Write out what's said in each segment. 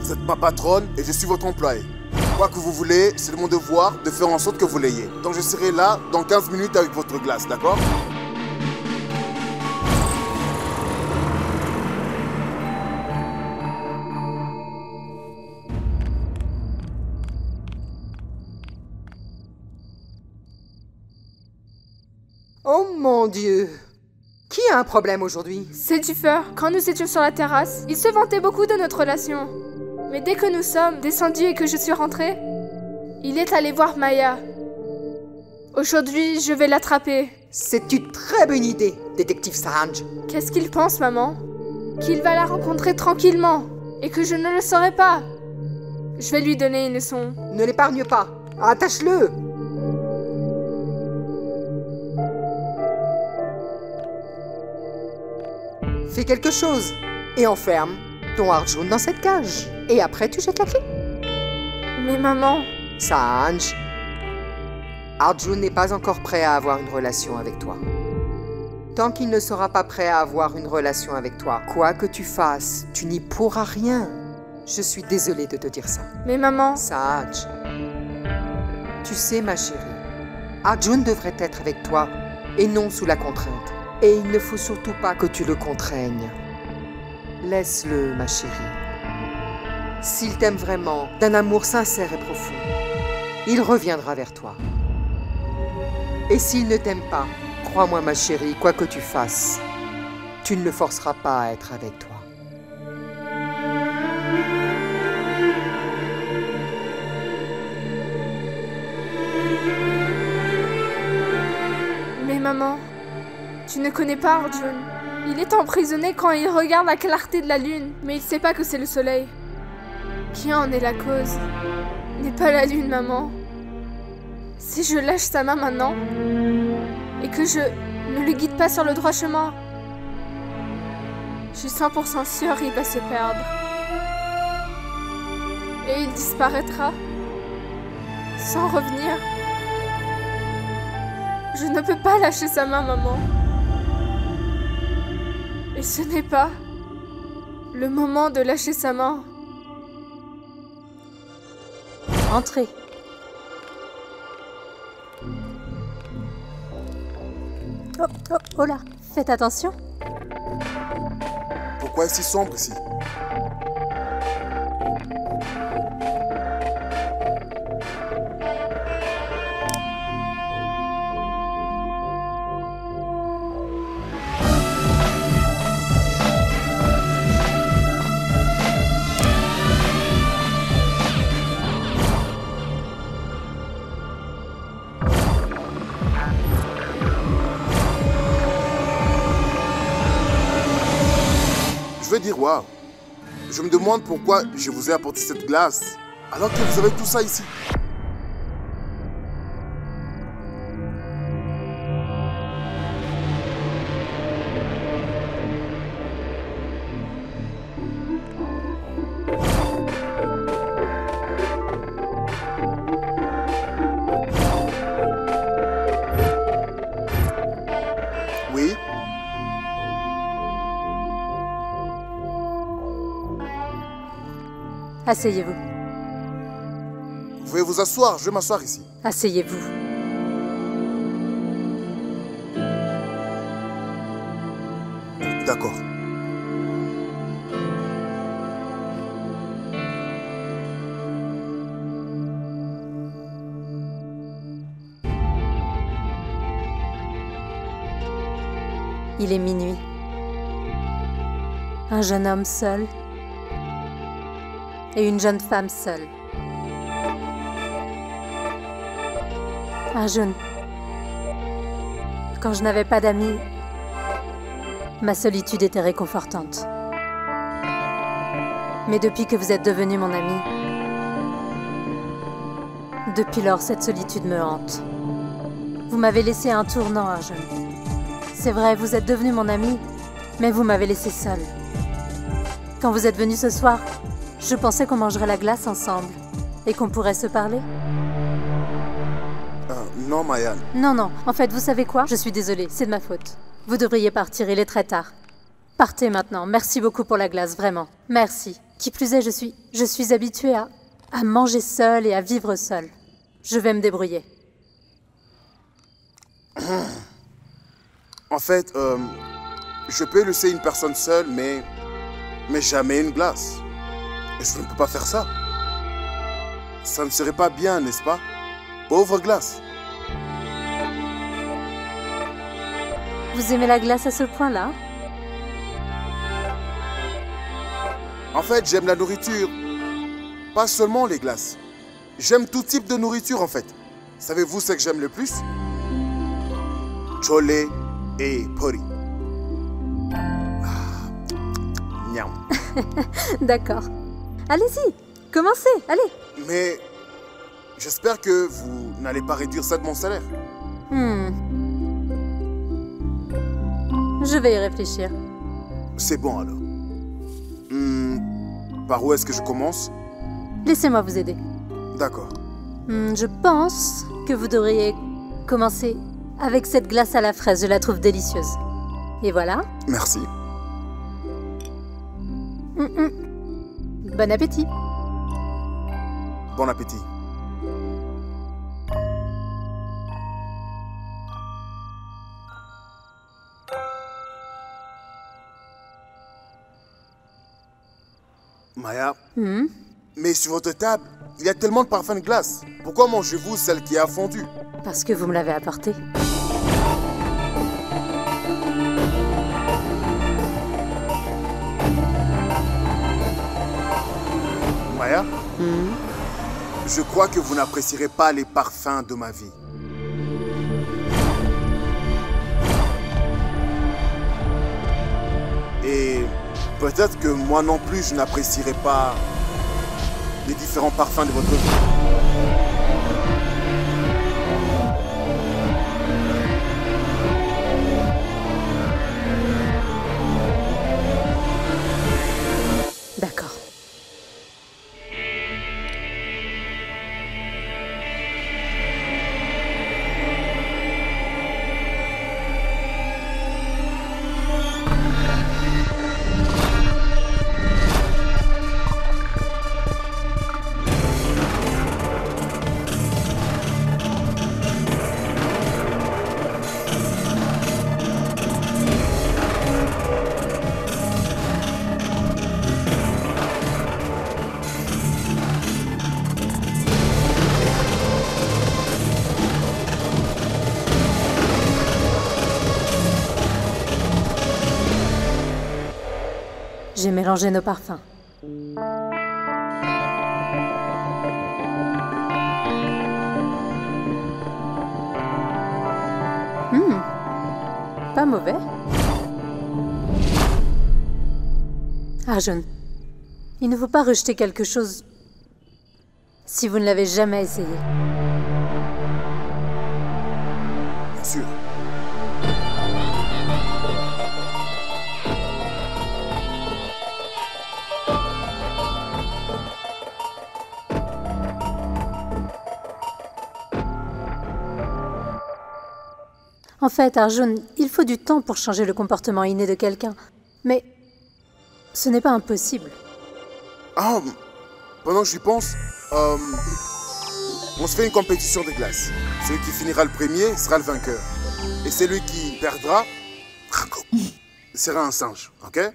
Vous êtes ma patronne et je suis votre employé. Quoi que vous voulez, c'est de mon devoir de faire en sorte que vous l'ayez. Donc je serai là dans 15 minutes avec votre glace, d'accord? Oh mon Dieu! Qui a un problème aujourd'hui? C'est Duffer. Quand nous étions sur la terrasse, il se vantait beaucoup de notre relation. Mais dès que nous sommes descendus et que je suis rentrée, il est allé voir Maya. Aujourd'hui, je vais l'attraper. C'est une très bonne idée, détective Sanj. Qu'est-ce qu'il pense, maman? Qu'il va la rencontrer tranquillement et que je ne le saurai pas. Je vais lui donner une leçon. Ne l'épargne pas. Attache-le. Fais quelque chose et enferme ton Arjun dans cette cage. Et après, tu jettes la clé. Mais maman... Sanj, Arjun n'est pas encore prêt à avoir une relation avec toi. Tant qu'il ne sera pas prêt à avoir une relation avec toi, quoi que tu fasses, tu n'y pourras rien. Je suis désolée de te dire ça. Mais maman... Sanj, tu sais ma chérie, Arjun devrait être avec toi et non sous la contrainte. Et il ne faut surtout pas que tu le contraignes. Laisse-le, ma chérie. S'il t'aime vraiment, d'un amour sincère et profond, il reviendra vers toi. Et s'il ne t'aime pas, crois-moi ma chérie, quoi que tu fasses, tu ne le forceras pas à être avec toi. Mais maman, tu ne connais pas Arjun. Il est emprisonné quand il regarde la clarté de la lune, mais il sait pas que c'est le soleil. Qui en est la cause? N'est pas la lune, maman. Si je lâche sa main maintenant, et que je ne le guide pas sur le droit chemin, je suis 100% sûre qu'il va se perdre. Et il disparaîtra, sans revenir. Je ne peux pas lâcher sa main, maman. Et ce n'est pas le moment de lâcher sa main. Entrez. Oh là, faites attention. Pourquoi est-ce si sombre ici? Je veux dire, waouh. Je me demande pourquoi je vous ai apporté cette glace, alors que vous avez tout ça ici. Oui? Asseyez-vous. Vous pouvez vous asseoir, je vais m'asseoir ici. Asseyez-vous. D'accord. Il est minuit. Un jeune homme seul et une jeune femme seule. Arjun, quand je n'avais pas d'amis, ma solitude était réconfortante. Mais depuis que vous êtes devenu mon ami, depuis lors cette solitude me hante. Vous m'avez laissé un tournant, Arjun. C'est vrai, vous êtes devenu mon ami, mais vous m'avez laissé seule. Quand vous êtes venu ce soir, Je pensais qu'on mangerait la glace ensemble. Et qu'on pourrait se parler. Non, Maya. Non, non. En fait, vous savez quoi? Je suis désolée, c'est de ma faute. Vous devriez partir, il est très tard. Partez maintenant. Merci beaucoup pour la glace, vraiment. Merci. Qui plus est, je suis habituée à manger seule et à vivre seule. Je vais me débrouiller. En fait, je peux laisser une personne seule, mais jamais une glace. Et je ne peux pas faire ça. Ça ne serait pas bien, n'est-ce pas? Pauvre glace. Vous aimez la glace à ce point-là? En fait, j'aime la nourriture. Pas seulement les glaces. J'aime tout type de nourriture, en fait. Savez-vous ce que j'aime le plus? Chole et pori. Miam. D'accord. Allez-y, commencez, allez. Mais j'espère que vous n'allez pas réduire ça de mon salaire. Je vais y réfléchir. C'est bon alors. Par où est-ce que je commence? Laissez-moi vous aider. D'accord. Je pense que vous devriez commencer avec cette glace à la fraise. Je la trouve délicieuse. Et voilà. Merci. Bon appétit. Bon appétit. Maya, mais sur votre table, il y a tellement de parfums de glace. Pourquoi mangez-vous celle qui a fondu? Parce que vous me l'avez apportée. Maya, je crois que vous n'apprécierez pas les parfums de ma vie. Et peut-être que moi non plus, je n'apprécierai pas les différents parfums de votre vie. D'accord. J'ai mélangé nos parfums. Pas mauvais. Arjun, il ne faut pas rejeter quelque chose si vous ne l'avez jamais essayé. Bien sûr. En fait, Arjun, il faut du temps pour changer le comportement inné de quelqu'un. Mais ce n'est pas impossible. Ah, pendant que j'y pense, on se fait une compétition de glace. Celui qui finira le premier sera le vainqueur. Et celui qui perdra sera un singe, ok?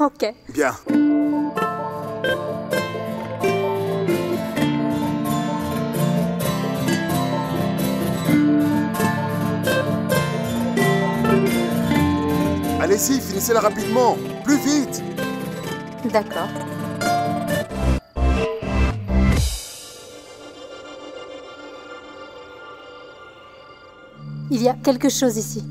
Ok. Bien. Allez-y, finissez-la rapidement. Plus vite. D'accord. Il y a quelque chose ici.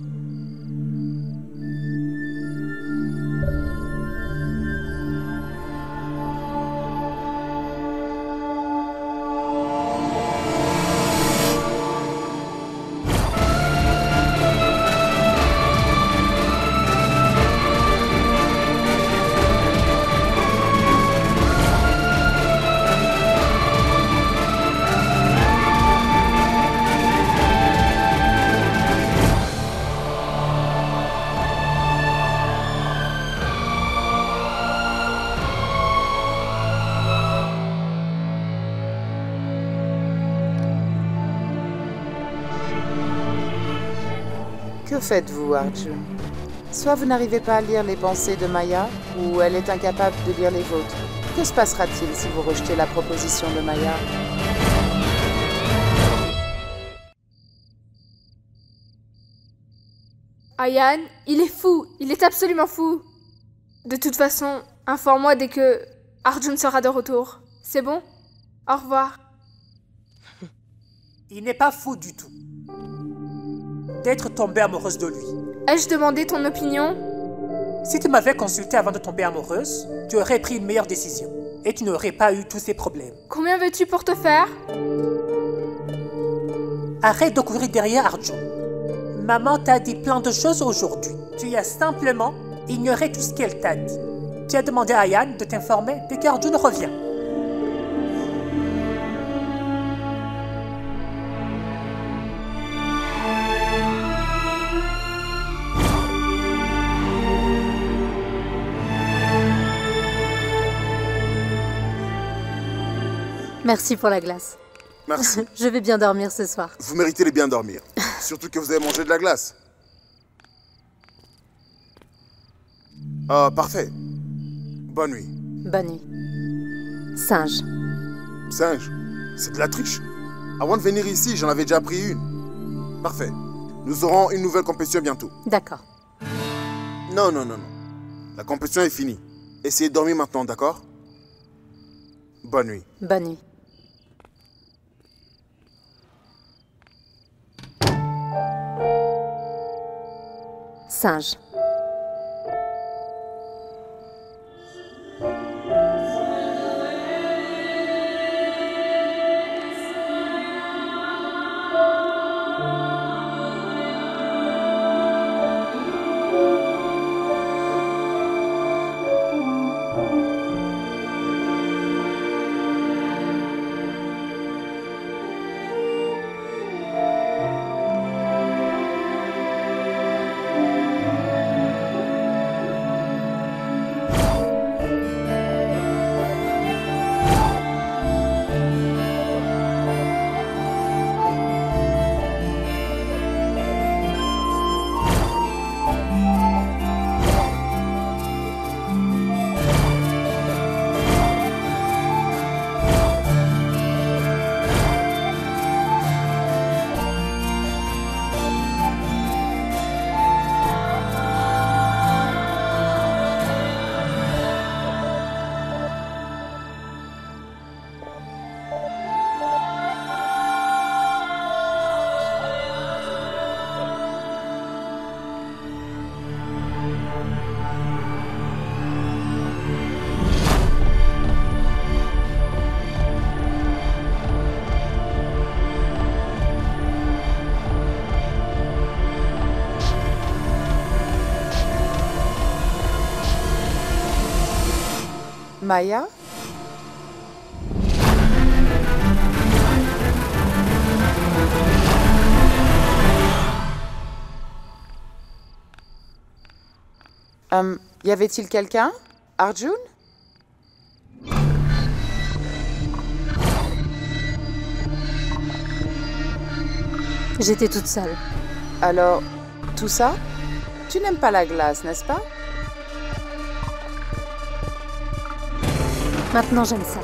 Que faites-vous, Arjun? Soit vous n'arrivez pas à lire les pensées de Maya, ou elle est incapable de lire les vôtres. Que se passera-t-il si vous rejetez la proposition de Maya? Ayan, il est fou. Il est absolument fou. De toute façon, informe-moi dès que Arjun sera de retour. C'est bon? Au revoir. Il n'est pas fou du tout. D'être tombée amoureuse de lui. Ai-je demandé ton opinion? Si tu m'avais consulté avant de tomber amoureuse, tu aurais pris une meilleure décision. Et tu n'aurais pas eu tous ces problèmes. Combien veux-tu pour te faire? Arrête de courir derrière Arjun. Maman t'a dit plein de choses aujourd'hui. Tu as simplement ignoré tout ce qu'elle t'a dit. Tu as demandé à Ayan de t'informer dès qu'Arjun revient. Merci pour la glace. Merci. Je vais bien dormir ce soir. Vous méritez de bien dormir. Surtout que vous avez mangé de la glace. Ah, parfait. Bonne nuit. Bonne nuit. Singe. Singe, c'est de la triche. Avant de venir ici, j'en avais déjà pris une. Parfait. Nous aurons une nouvelle compétition bientôt. D'accord. Non. La compétition est finie. Essayez de dormir maintenant, d'accord? Bonne nuit. Bonne nuit. Singe. Maya? Y avait-il quelqu'un? Arjun? J'étais toute seule. Alors, tout ça? Tu n'aimes pas la glace, n'est-ce pas? Maintenant, j'aime ça.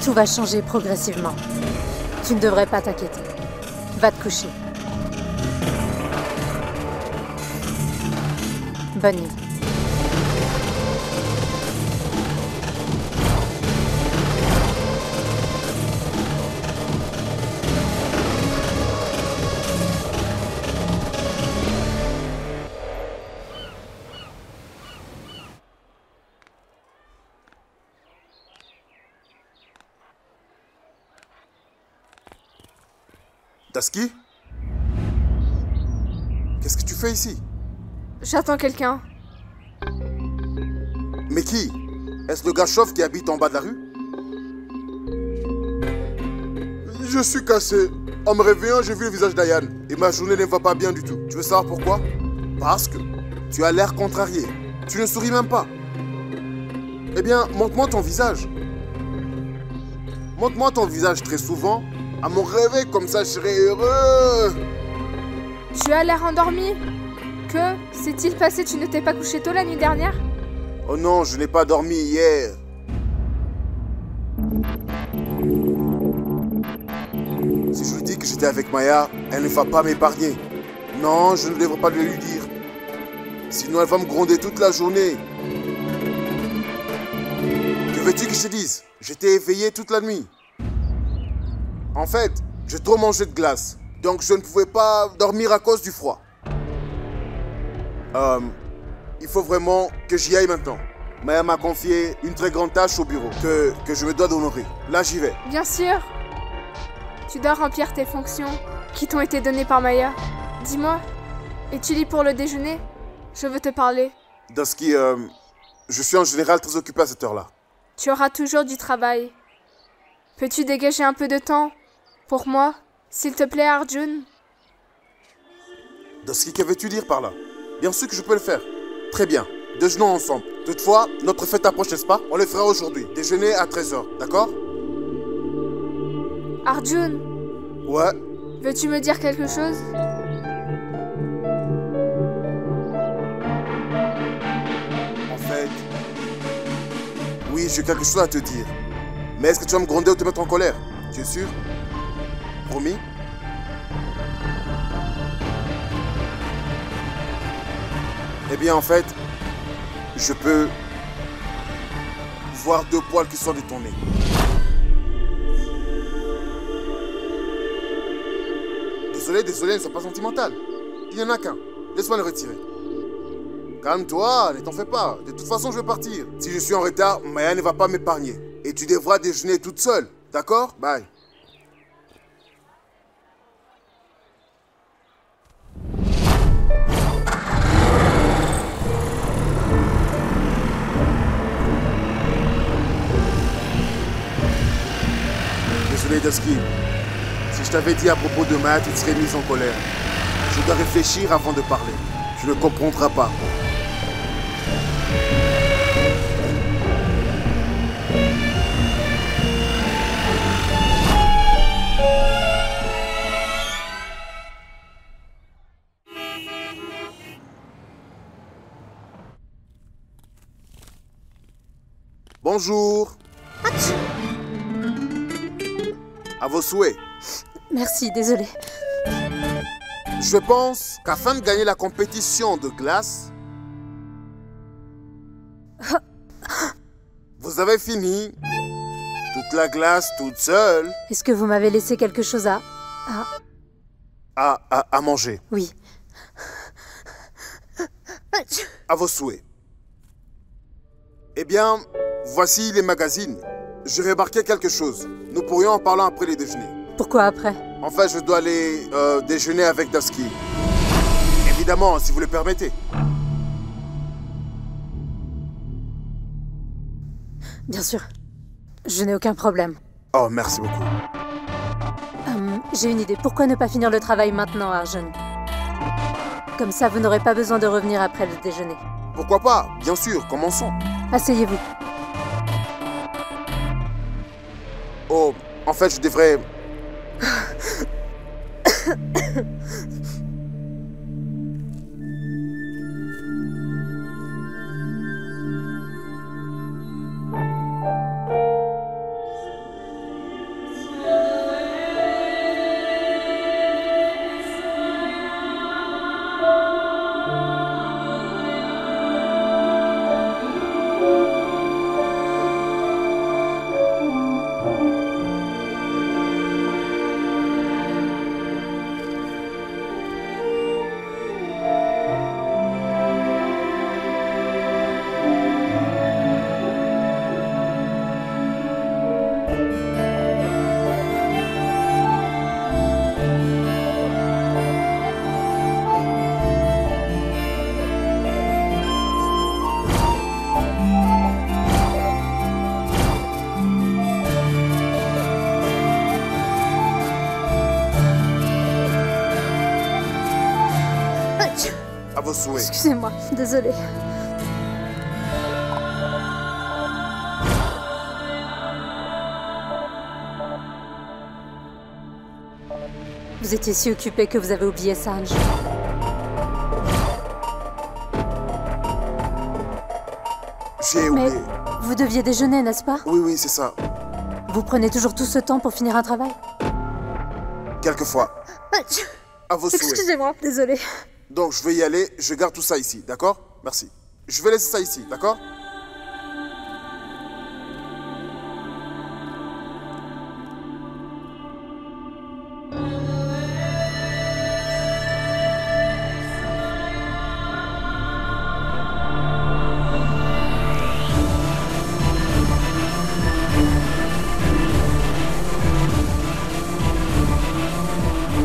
Tout va changer progressivement. Tu ne devrais pas t'inquiéter. Va te coucher. Bonne nuit. Taski? Qu'est-ce que tu fais ici? J'attends quelqu'un. Mais qui? Est-ce le gars chauve qui habite en bas de la rue? Je suis cassé. En me réveillant, j'ai vu le visage d'Ayan. Et ma journée ne va pas bien du tout. Tu veux savoir pourquoi? Parce que tu as l'air contrarié. Tu ne souris même pas. Eh bien, montre-moi ton visage. Montre-moi ton visage très souvent à mon réveil, comme ça je serai heureux. Tu as l'air endormi. Que s'est-il passé? Tu ne t'es pas couché tôt la nuit dernière? Oh non, je n'ai pas dormi hier. Si je lui dis que j'étais avec Maya, elle ne va pas m'épargner. Non, je ne devrais pas le lui dire. Sinon, elle va me gronder toute la journée. Que veux-tu que je te dise? J'étais éveillé toute la nuit. En fait, j'ai trop mangé de glace. Donc, je ne pouvais pas dormir à cause du froid. Il faut vraiment que j'y aille maintenant. Maya m'a confié une très grande tâche au bureau que je me dois d'honorer. Là, j'y vais. Bien sûr. Tu dois remplir tes fonctions qui t'ont été données par Maya. Dis-moi, es-tu libre pour le déjeuner? Je veux te parler. Dusky, je suis en général très occupé à cette heure-là. Tu auras toujours du travail. Peux-tu dégager un peu de temps pour moi, s'il te plaît, Arjun? Dusky, que veux-tu dire par là? Bien sûr que je peux le faire. Très bien. Déjeunons ensemble. Toutefois, notre fête approche, n'est-ce pas? On le fera aujourd'hui. Déjeuner à 13h, d'accord? Arjun, Ouais. veux-tu me dire quelque chose? En fait... Oui, j'ai quelque chose à te dire. Mais est-ce que tu vas me gronder ou te mettre en colère? Tu es sûr? Promis? Eh bien, en fait, je peux voir 2 poils qui sortent de ton nez. Désolé, ne sois pas sentimental. Il n'y en a qu'un. Laisse-moi le retirer. Calme-toi, ne t'en fais pas. De toute façon, je vais partir. Si je suis en retard, Maya ne va pas m'épargner. Et tu devras déjeuner toute seule. D'accord? Bye. Désolé, Dusky. Si je t'avais dit à propos de Maya, tu te serais mise en colère. Je dois réfléchir avant de parler. Tu ne comprendras pas. Bonjour. À vos souhaits. Merci, désolé. Je pense qu'afin de gagner la compétition de glace, vous avez fini toute la glace toute seule Est-ce que vous m'avez laissé quelque chose à manger. Oui. À vos souhaits. Eh bien, voici les magazines. J'ai remarqué quelque chose. Nous pourrions en parler après les déjeuners. Pourquoi après? En fait, je dois aller déjeuner avec Dusky. Évidemment, si vous le permettez. Bien sûr. Je n'ai aucun problème. Oh, merci beaucoup. J'ai une idée. Pourquoi ne pas finir le travail maintenant, Arjun? Comme ça, vous n'aurez pas besoin de revenir après le déjeuner. Pourquoi pas? Bien sûr, commençons. Asseyez-vous. Oh, en fait, je devrais... À vos souhaits. Excusez-moi, désolée. Vous étiez si occupé que vous avez oublié Sanj. J'ai Mais oublié. vous deviez déjeuner, n'est-ce pas? Oui, oui, c'est ça. Vous prenez toujours tout ce temps pour finir un travail? Quelquefois. À vos souhaits. Excusez-moi, désolée. Donc, je vais y aller. Je garde tout ça ici, d'accord? Merci. Je vais laisser ça ici, d'accord?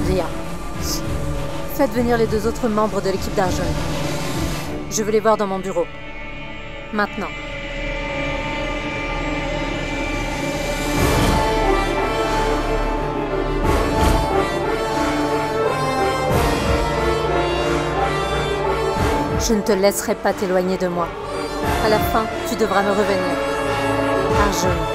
Ria. Faites venir les 2 autres membres de l'équipe d'Arjun. Je veux les voir dans mon bureau. Maintenant. Je ne te laisserai pas t'éloigner de moi. À la fin, tu devras me revenir. Arjun.